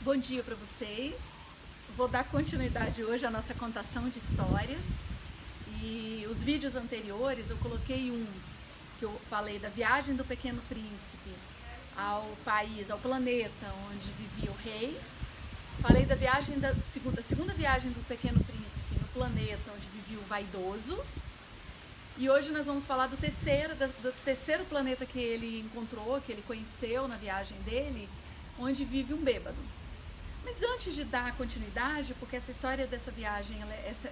Bom dia para vocês. Vou dar continuidade hoje à nossa contação de histórias. E os vídeos anteriores eu coloquei um que eu falei da viagem do Pequeno Príncipe ao país, ao planeta onde vivia o rei. Falei da viagem da segunda viagem do Pequeno Príncipe no planeta onde vivia o vaidoso. E hoje nós vamos falar do terceiro planeta que ele encontrou, que ele conheceu na viagem dele, onde vive um bêbado. Mas antes de dar continuidade, porque essa história dessa viagem,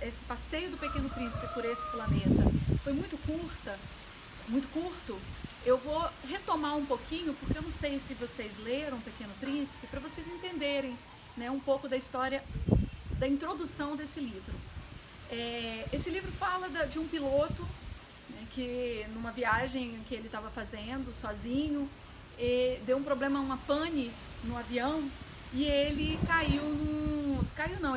esse passeio do Pequeno Príncipe por esse planeta foi muito curto, eu vou retomar um pouquinho, porque eu não sei se vocês leram o Pequeno Príncipe, para vocês entenderem, né, um pouco da história, da introdução desse livro. Esse livro fala de um piloto, né, que numa viagem que ele estava fazendo sozinho, deu um problema, uma pane no avião, e ele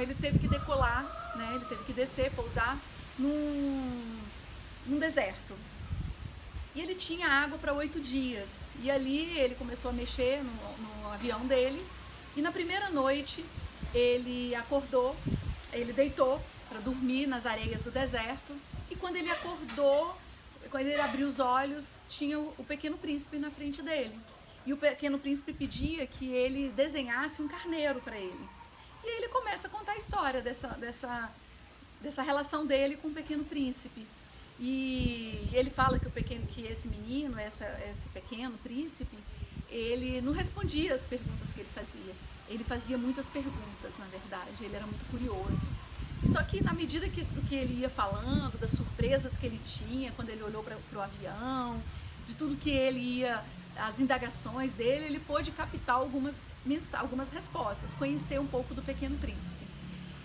ele teve que decolar, né? Ele teve que descer, pousar num deserto. E ele tinha água para 8 dias. E ali ele começou a mexer no avião dele. E na primeira noite ele acordou, ele deitou para dormir nas areias do deserto. E quando ele acordou, quando ele abriu os olhos, tinha o Pequeno Príncipe na frente dele. E o Pequeno Príncipe pedia que ele desenhasse um carneiro para ele. E aí ele começa a contar a história dessa relação dele com o Pequeno Príncipe. E ele fala que esse menino, esse Pequeno Príncipe, ele não respondia as perguntas que ele fazia. Ele fazia muitas perguntas, na verdade, ele era muito curioso. Só que na medida do que ele ia falando, das surpresas que ele tinha quando ele olhou para o avião, de tudo que ele ia, as indagações dele, ele pôde captar algumas respostas, conhecer um pouco do Pequeno Príncipe.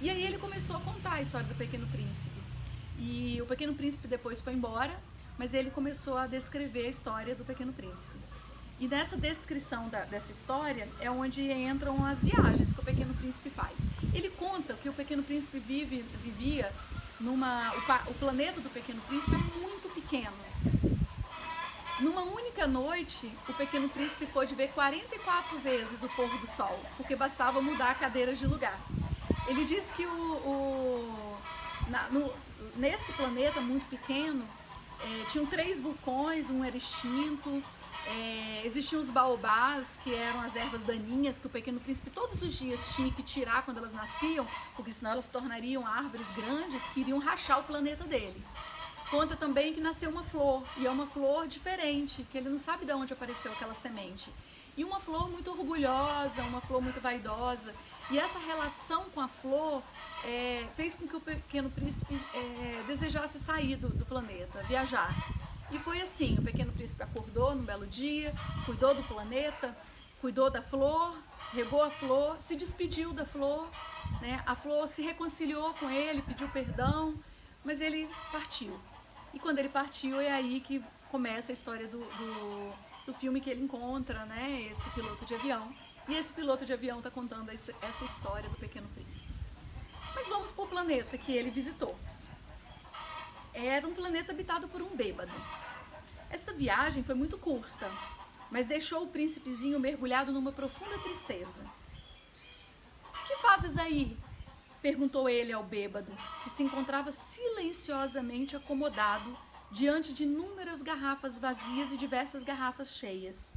E aí ele começou a contar a história do Pequeno Príncipe. E o Pequeno Príncipe depois foi embora, mas ele começou a descrever a história do Pequeno Príncipe. E nessa descrição dessa história é onde entram as viagens que o Pequeno Príncipe faz. Ele conta que o Pequeno Príncipe vivia o planeta do Pequeno Príncipe é muito pequeno. Numa única noite, o Pequeno Príncipe pôde ver 44 vezes o pôr do sol, porque bastava mudar a cadeira de lugar. Ele diz que nesse planeta muito pequeno, tinham 3 vulcões, um era extinto, existiam os baobás, que eram as ervas daninhas que o Pequeno Príncipe todos os dias tinha que tirar quando elas nasciam, porque senão elas se tornariam árvores grandes que iriam rachar o planeta dele. Conta também que nasceu uma flor, e é uma flor diferente, que ele não sabe de onde apareceu aquela semente. E uma flor muito orgulhosa, uma flor muito vaidosa. E essa relação com a flor fez com que o Pequeno Príncipe desejasse sair do planeta, viajar. E foi assim, o Pequeno Príncipe acordou num belo dia, cuidou do planeta, cuidou da flor, regou a flor, se despediu da flor, né? A flor se reconciliou com ele, pediu perdão, mas ele partiu. E quando ele partiu, é aí que começa a história do filme que ele encontra, né, esse piloto de avião. E esse piloto de avião está contando essa história do Pequeno Príncipe. Mas vamos para o planeta que ele visitou. Era um planeta habitado por um bêbado. Esta viagem foi muito curta, mas deixou o príncipezinho mergulhado numa profunda tristeza. "O que fazes aí?", perguntou ele ao bêbado, que se encontrava silenciosamente acomodado diante de inúmeras garrafas vazias e diversas garrafas cheias.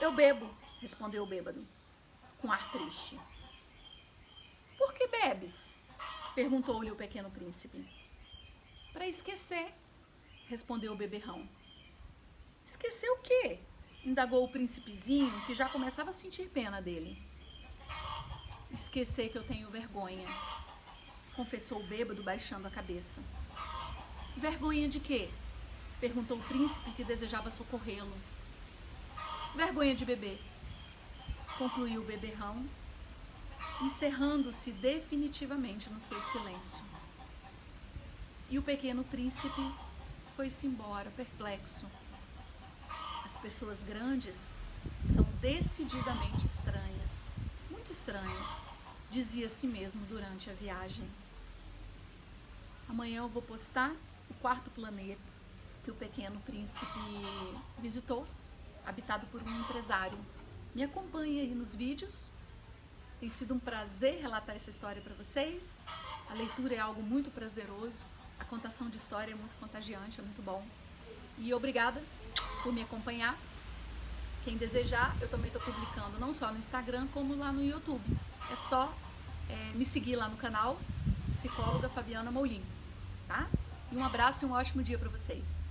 "Eu bebo", respondeu o bêbado, com ar triste. "Por que bebes?", perguntou-lhe o Pequeno Príncipe. "Para esquecer", respondeu o beberrão. "Esquecer o quê?", indagou o príncipezinho, que já começava a sentir pena dele. "Esquecer que eu tenho vergonha", confessou o bêbado, baixando a cabeça. "Vergonha de quê?", perguntou o príncipe, que desejava socorrê-lo. "Vergonha de beber", concluiu o beberrão, encerrando-se definitivamente no seu silêncio. E o Pequeno Príncipe foi-se embora, perplexo. As pessoas grandes são decididamente estranhas, muito estranhas, dizia a si mesmo durante a viagem. Amanhã eu vou postar o 4º planeta que o Pequeno Príncipe visitou, habitado por um empresário. Me acompanhe aí nos vídeos Tem sido um prazer relatar essa história para vocês. A leitura é algo muito prazeroso, a contação de história é muito contagiante, é muito bom. E obrigada por me acompanhar. Quem desejar, eu também estou publicando não só no Instagram, como lá no YouTube. É só me seguir lá no canal, Psicóloga Fabiana Molim, tá? E um abraço e um ótimo dia para vocês.